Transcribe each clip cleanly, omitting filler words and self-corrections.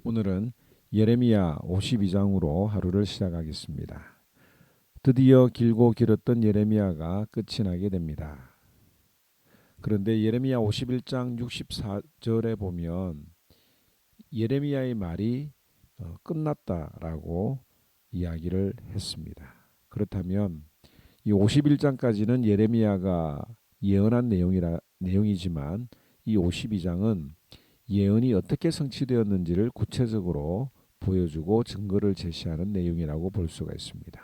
오늘은 예레미야 52장으로 하루를 시작하겠습니다. 드디어 길고 길었던 예레미야가 끝이 나게 됩니다. 그런데 예레미야 51장 64절에 보면 예레미야의 말이 끝났다라고 이야기를 했습니다. 그렇다면 이 51장까지는 예레미야가 예언한 내용이지만 이 52장은 예언이 어떻게 성취되었는지를 구체적으로 보여주고 증거를 제시하는 내용이라고 볼 수가 있습니다.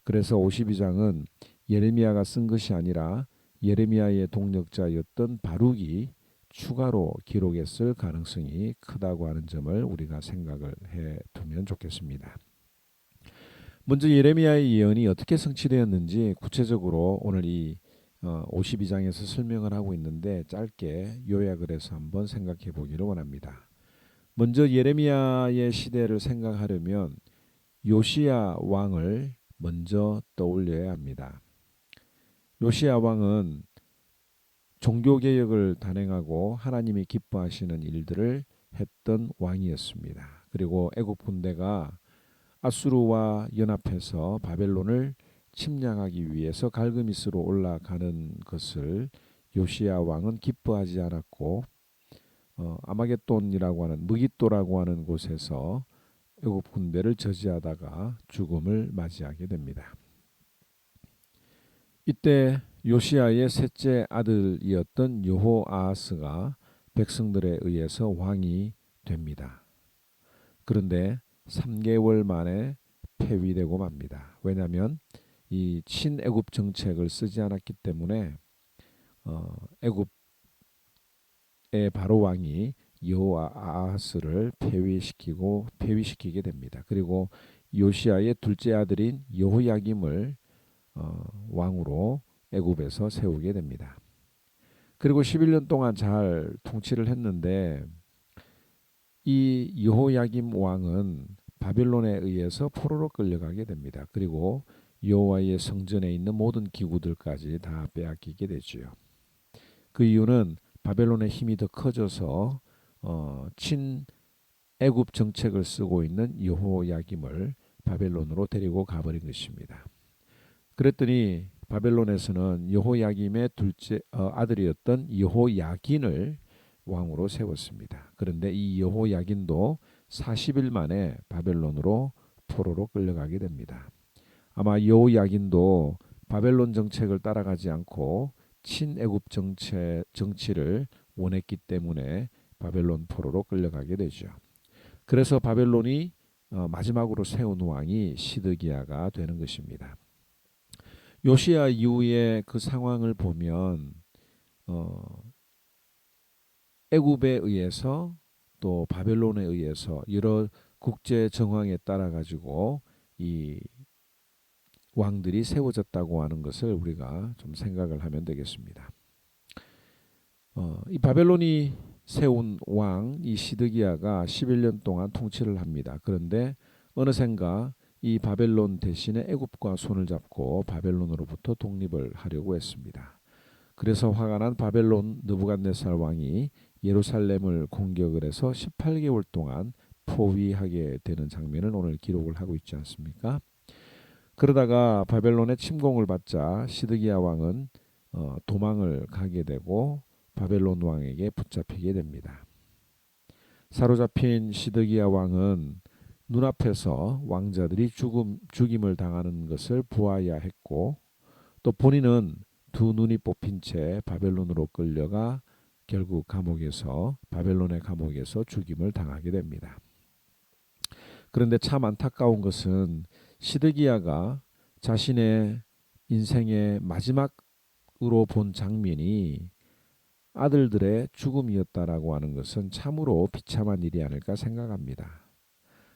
그래서 52장은 예레미야가 쓴 것이 아니라 예레미야의 동력자였던 바룩이 추가로 기록했을 가능성이 크다고 하는 점을 우리가 생각을 해 두면 좋겠습니다. 먼저 예레미야의 예언이 어떻게 성취되었는지 구체적으로 오늘 이 52장에서 설명을 하고 있는데 짧게 요약을 해서 한번 생각해 보기를 원합니다. 먼저 예레미야의 시대를 생각하려면 요시야 왕을 먼저 떠올려야 합니다. 요시야 왕은 종교개혁을 단행하고 하나님이 기뻐하시는 일들을 했던 왕이었습니다. 그리고 애국 군대가 아수르와 연합해서 바벨론을 침략하기 위해서 갈그미스로 올라가는 것을 요시야 왕은 기뻐하지 않았고 아마겟돈이라고 하는 무깃도라고 하는 곳에서 애굽 군대를 저지하다가 죽음을 맞이하게 됩니다. 이때 요시야의 셋째 아들이었던 여호아하스가 백성들에 의해서 왕이 됩니다. 그런데 3개월 만에 폐위되고 맙니다. 왜냐하면 이 친애굽 정책을 쓰지 않았기 때문에 애굽의 바로 왕이 여호아하스를 폐위시키게 됩니다. 그리고 요시야의 둘째 아들인 여호야김을 왕으로 애굽에서 세우게 됩니다. 그리고 11년 동안 잘 통치를 했는데 이 여호야김 왕은 바벨론에 의해서 포로로 끌려가게 됩니다. 그리고 여호와의 성전에 있는 모든 기구들까지 다 빼앗기게 되지요. 그 이유는 바벨론의 힘이 더 커져서 친애굽 정책을 쓰고 있는 여호야김을 바벨론으로 데리고 가버린 것입니다. 그랬더니 바벨론에서는 여호야김의 둘째 아들이었던 여호야긴을 왕으로 세웠습니다. 그런데 이 여호야긴도 40일 만에 바벨론으로 포로로 끌려가게 됩니다. 아마 여호야긴도 바벨론 정책을 따라가지 않고 친애굽 정치를 원했기 때문에 바벨론 포로로 끌려가게 되죠. 그래서 바벨론이 마지막으로 세운 왕이 시드기야가 되는 것입니다. 요시야 이후의 그 상황을 보면 애굽에 의해서 또 바벨론에 의해서 여러 국제 정황에 따라 가지고 이 왕들이 세워졌다고 하는 것을 우리가 좀 생각을 하면 되겠습니다. 이 바벨론이 세운 왕 이 시드기야가 11년 동안 통치를 합니다. 그런데 어느샌가 이 바벨론 대신에 애굽과 손을 잡고 바벨론으로부터 독립을 하려고 했습니다. 그래서 화가 난 바벨론 느부갓네살 왕이 예루살렘을 공격을 해서 18개월 동안 포위하게 되는 장면을 오늘 기록을 하고 있지 않습니까? 그러다가 바벨론의 침공을 받자 시드기야 왕은 도망을 가게 되고 바벨론 왕에게 붙잡히게 됩니다. 사로잡힌 시드기야 왕은 눈앞에서 왕자들이 죽임을 당하는 것을 보아야 했고 또 본인은 두 눈이 뽑힌 채 바벨론으로 끌려가 결국 바벨론의 감옥에서 죽임을 당하게 됩니다. 그런데 참 안타까운 것은 시드기야가 자신의 인생의 마지막으로 본 장면이 아들들의 죽음이었다라고 하는 것은 참으로 비참한 일이 아닐까 생각합니다.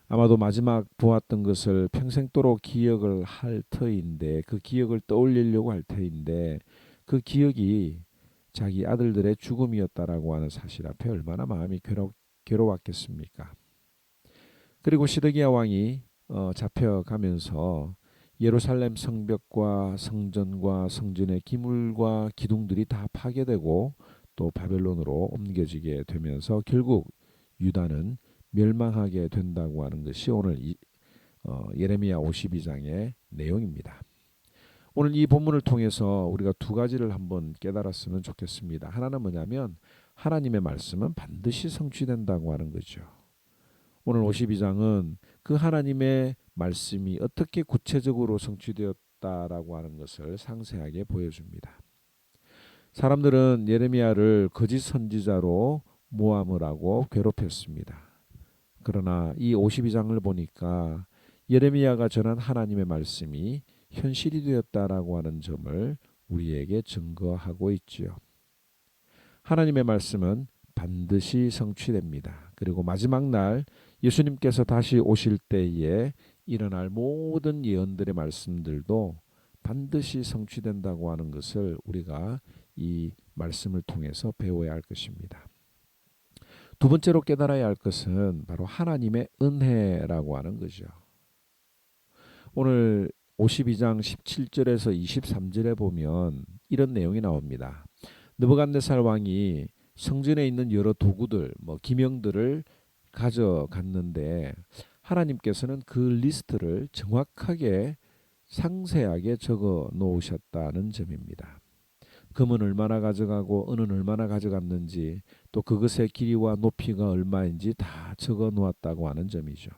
아마도 마지막 보았던 것을 평생도록 기억을 할 터인데 그 기억을 떠올리려고 할 터인데 그 기억이 자기 아들들의 죽음이었다라고 하는 사실 앞에 얼마나 마음이 괴로웠겠습니까? 그리고 시드기야 왕이 잡혀가면서 예루살렘 성벽과 성전과 성전의 기물과 기둥들이 다 파괴되고 또 바벨론으로 옮겨지게 되면서 결국 유다는 멸망하게 된다고 하는 것이 오늘 예레미야 52장의 내용입니다. 오늘 이 본문을 통해서 우리가 두 가지를 한번 깨달았으면 좋겠습니다. 하나는 뭐냐면 하나님의 말씀은 반드시 성취된다고 하는 거죠. 오늘 52장은 그 하나님의 말씀이 어떻게 구체적으로 성취되었다라고 하는 것을 상세하게 보여줍니다. 사람들은 예레미야를 거짓 선지자로 모함을 하고 괴롭혔습니다. 그러나 이 52장을 보니까 예레미야가 전한 하나님의 말씀이 현실이 되었다라고 하는 점을 우리에게 증거하고 있지요. 하나님의 말씀은 반드시 성취됩니다. 그리고 마지막 날 예수님께서 다시 오실 때에 일어날 모든 예언들의 말씀들도 반드시 성취된다고 하는 것을 우리가 이 말씀을 통해서 배워야 할 것입니다. 두 번째로 깨달아야 할 것은 바로 하나님의 은혜라고 하는 거죠. 오늘 52장 17절에서 23절에 보면 이런 내용이 나옵니다. 느부갓네살 왕이 성전에 있는 여러 도구들, 기명들을 가져갔는데 하나님께서는 그 리스트를 정확하게 상세하게 적어 놓으셨다는 점입니다. 금은 얼마나 가져가고 은은 얼마나 가져갔는지 또 그것의 길이와 높이가 얼마인지 다 적어 놓았다고 하는 점이죠.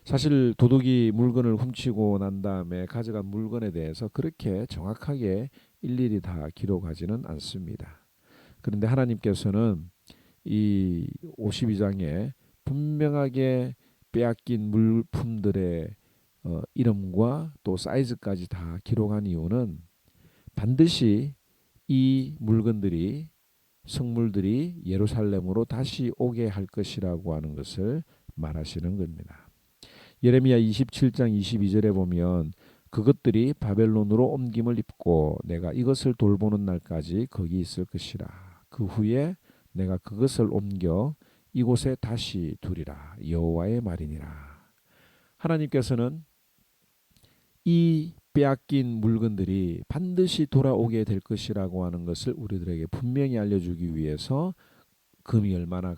사실 도둑이 물건을 훔치고 난 다음에 가져간 물건에 대해서 그렇게 정확하게 일일이 다 기록하지는 않습니다. 그런데 하나님께서는 이 52장에 분명하게 빼앗긴 물품들의 이름과 또 사이즈까지 다 기록한 이유는 반드시 이 물건들이 성물들이 예루살렘으로 다시 오게 할 것이라고 하는 것을 말하시는 겁니다. 예레미야 27장 22절에 보면 그것들이 바벨론으로 옮김을 입고 내가 이것을 돌보는 날까지 거기 있을 것이라. 그 후에 내가 그것을 옮겨 이곳에 다시 두리라. 여호와의 말이니라. 하나님께서는 이 빼앗긴 물건들이 반드시 돌아오게 될 것이라고 하는 것을 우리들에게 분명히 알려주기 위해서 금이 얼마나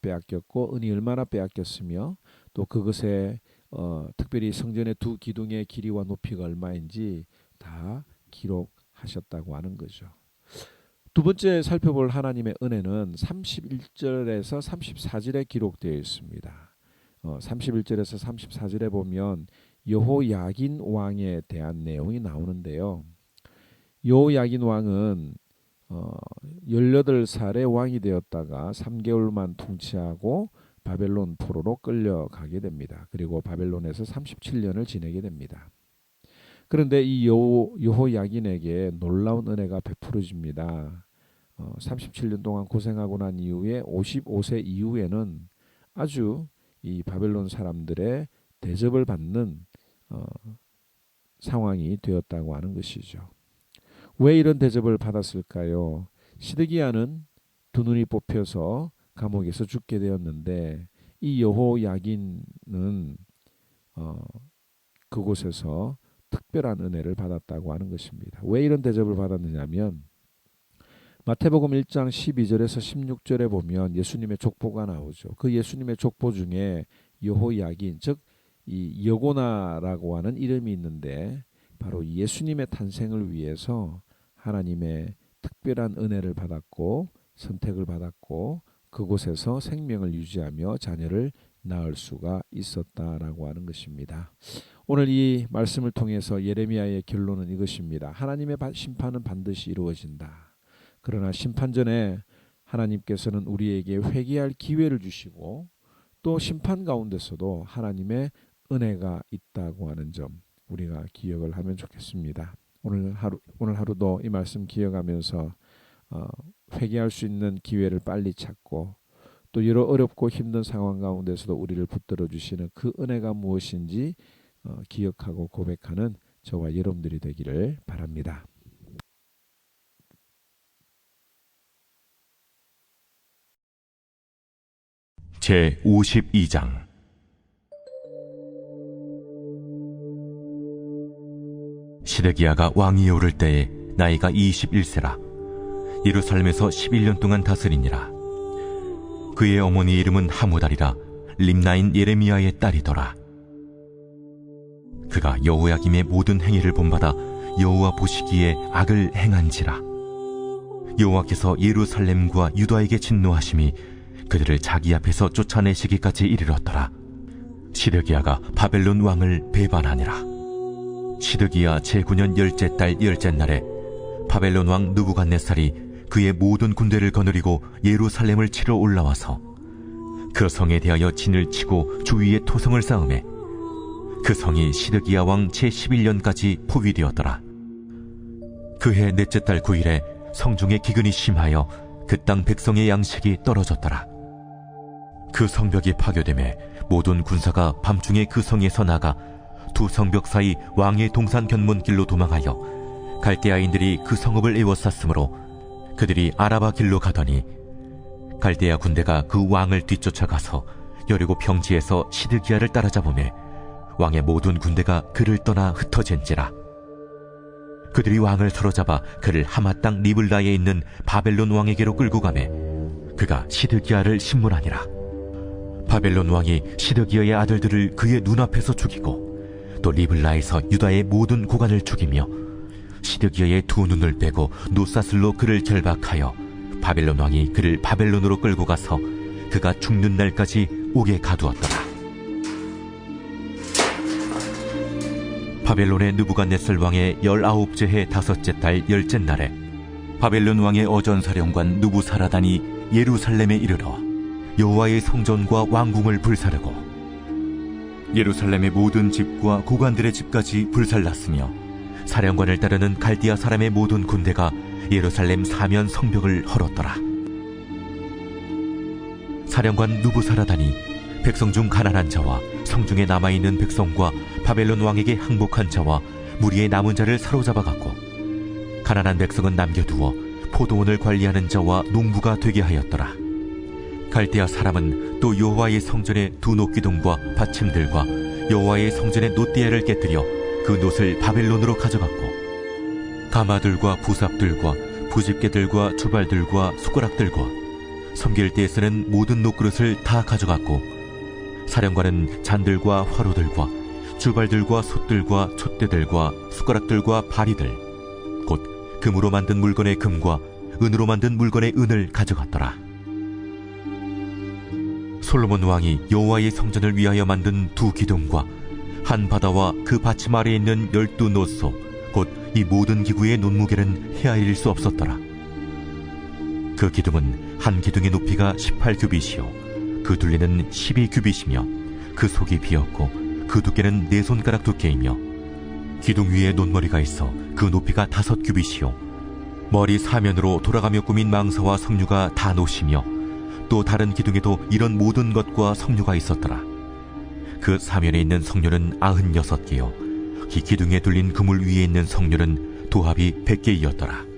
빼앗겼고 은이 얼마나 빼앗겼으며 또 그것에 특별히 성전의 두 기둥의 길이와 높이가 얼마인지 다 기록하셨다고 하는 거죠. 두 번째 살펴볼 하나님의 은혜는 31절에서 34절에 기록되어 있습니다. 31절에서 34절에 보면 여호야긴 왕에 대한 내용이 나오는데요. 여호야긴 왕은 18살의 왕이 되었다가 3개월만 통치하고 바벨론 포로로 끌려가게 됩니다. 그리고 바벨론에서 37년을 지내게 됩니다. 그런데 이 여호야긴에게 놀라운 은혜가 베풀어집니다. 37년 동안 고생하고 난 이후에 55세 이후에는 아주 이 바벨론 사람들의 대접을 받는 상황이 되었다고 하는 것이죠. 왜 이런 대접을 받았을까요? 시드기야는 두 눈이 뽑혀서 감옥에서 죽게 되었는데 이 여호야긴은 그곳에서 특별한 은혜를 받았다고 하는 것입니다. 왜 이런 대접을 받았느냐면 마태복음 1장 12절에서 16절에 보면 예수님의 족보가 나오죠. 그 예수님의 족보 중에 여호야긴 즉 이 여고나라고 하는 이름이 있는데 바로 예수님의 탄생을 위해서 하나님의 특별한 은혜를 받았고 선택을 받았고 그곳에서 생명을 유지하며 자녀를 낳을 수가 있었다라고 하는 것입니다. 오늘 이 말씀을 통해서 예레미야의 결론은 이것입니다. 하나님의 심판은 반드시 이루어진다. 그러나 심판 전에 하나님께서는 우리에게 회개할 기회를 주시고 또 심판 가운데서도 하나님의 은혜가 있다고 하는 점 우리가 기억을 하면 좋겠습니다. 오늘 하루도 이 말씀 기억하면서 회개할 수 있는 기회를 빨리 찾고 또 여러 어렵고 힘든 상황 가운데서도 우리를 붙들어 주시는 그 은혜가 무엇인지 기억하고 고백하는 저와 여러분들이 되기를 바랍니다. 제 52장 시드기야가 왕위에 오를 때에 나이가 21세라. 예루살렘에서 11년 동안 다스리니라. 그의 어머니 이름은 하무달이라 림나인 예레미야의 딸이더라. 그가 여호야김의 모든 행위를 본받아 여호와 보시기에 악을 행한지라. 여호와께서 예루살렘과 유다에게 진노하심이 그들을 자기 앞에서 쫓아내시기까지 이르렀더라. 시드기야가 바벨론 왕을 배반하니라. 시드기야 제9년 10째 달 10째 날에 바벨론 왕 느부갓네살이 그의 모든 군대를 거느리고 예루살렘을 치러 올라와서 그 성에 대하여 진을 치고 주위에 토성을 쌓음에 그 성이 시드기야 왕 제11년까지 포위되었더라. 그해 넷째 달 9일에 성중에 기근이 심하여 그 땅 백성의 양식이 떨어졌더라. 그 성벽이 파괴되매 모든 군사가 밤중에 그 성에서 나가 두 성벽 사이 왕의 동산 견문길로 도망하여 갈대아인들이 그 성읍을 에워쌌으므로 그들이 아라바 길로 가더니 갈대아 군대가 그 왕을 뒤쫓아가서 여리고 평지에서 시드기야를 따라잡으매 왕의 모든 군대가 그를 떠나 흩어진지라. 그들이 왕을 사로잡아 그를 하마 땅 리블라에 있는 바벨론 왕에게로 끌고 가매 그가 시드기야를 신문하니라. 바벨론 왕이 시드기야의 아들들을 그의 눈앞에서 죽이고 또 리블라에서 유다의 모든 고관을 죽이며 시드기야의 두 눈을 빼고 노사슬로 그를 결박하여 바벨론 왕이 그를 바벨론으로 끌고 가서 그가 죽는 날까지 옥에 가두었더라. 바벨론의 느부갓네살 왕의 19째 해 5째 달 10째 날에 바벨론 왕의 어전사령관 느부사라단이 예루살렘에 이르러 여호와의 성전과 왕궁을 불사르고 예루살렘의 모든 집과 고관들의 집까지 불살랐으며 사령관을 따르는 갈디아 사람의 모든 군대가 예루살렘 사면 성벽을 헐었더라. 사령관 느부사라단이 백성 중 가난한 자와 성중에 남아있는 백성과 바벨론 왕에게 항복한 자와 무리의 남은 자를 사로잡아갔고 가난한 백성은 남겨두어 포도원을 관리하는 자와 농부가 되게 하였더라. 갈대아 사람은 또 여호와의 성전의 두 놋기둥과 받침들과 여호와의 성전의 놋대야를 깨뜨려 그 놋을 바벨론으로 가져갔고 가마들과 부삽들과 부집개들과 주발들과 숟가락들과 섬길 때에 쓰는 모든 놋그릇을 다 가져갔고 사령관은 잔들과 화로들과 주발들과 솥들과 촛대들과 숟가락들과 바리들 곧 금으로 만든 물건의 금과 은으로 만든 물건의 은을 가져갔더라. 솔로몬 왕이 여호와의 성전을 위하여 만든 두 기둥과 한 바다와 그 받침 아래에 있는 12놋소 곧 이 모든 기구의 논무게는 헤아릴 수 없었더라. 그 기둥은 한 기둥의 높이가 18규빗이요 그 둘레는 12규빗이며 그 속이 비었고 그 두께는 4손가락 두께이며 기둥 위에 논머리가 있어 그 높이가 5규빗이요 머리 사면으로 돌아가며 꾸민 망사와 석류가 다 놋이며 또 다른 기둥에도 이런 모든 것과 석류가 있었더라. 그 사면에 있는 석류는 96개요 이 기둥에 둘린 그물 위에 있는 석류는 도합이 100개이었더라.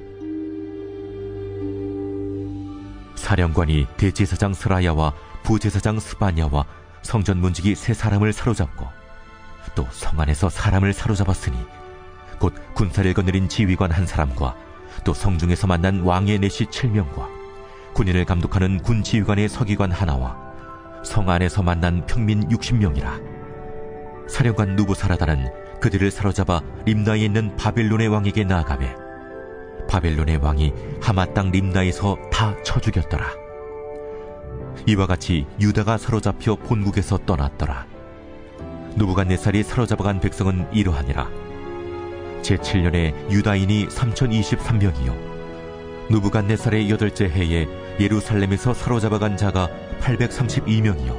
사령관이 대제사장 스라야와 부제사장 스바냐와 성전 문지기 3사람을 사로잡고 또 성 안에서 사람을 사로잡았으니 곧 군사를 거느린 지휘관 1사람과 또 성중에서 만난 왕의 내시 7명과 군인을 감독하는 군 지휘관의 서기관 하나와 성 안에서 만난 평민 60명이라. 사령관 누부사라단은 그들을 사로잡아 림나에 있는 바벨론의 왕에게 나아가매 바벨론의 왕이 하마 땅 림나에서 다 쳐 죽였더라. 이와 같이 유다가 사로잡혀 본국에서 떠났더라. 느부갓네살이 사로잡아간 백성은 이러하니라. 제7년에 유다인이 3023명이요 느부갓네살의 8째 해에 예루살렘에서 사로잡아간 자가 832명이요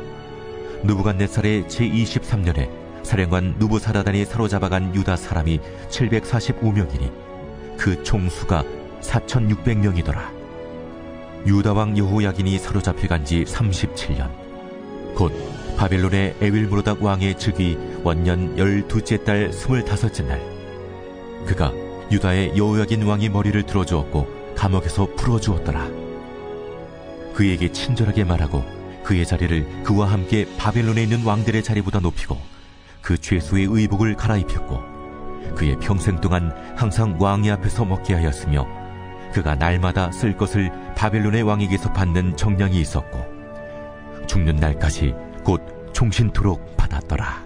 느부갓네살의 제23년에 사령관 느부사라단이 사로잡아간 유다 사람이 745명이니 그 총수가 4600명이더라. 유다왕 여호야긴이 사로잡혀간 지 37년 곧 바벨론의 에윌므로닥 왕의 즉위 원년 12째 달 25째 날 그가 유다의 여호야긴 왕의 머리를 들어주었고 감옥에서 풀어주었더라. 그에게 친절하게 말하고 그의 자리를 그와 함께 바벨론에 있는 왕들의 자리보다 높이고 그 죄수의 의복을 갈아입혔고 그의 평생 동안 항상 왕의 앞에서 먹게 하였으며 그가 날마다 쓸 것을 바벨론의 왕에게서 받는 정량이 있었고 죽는 날까지 곧 종신토록 받았더라.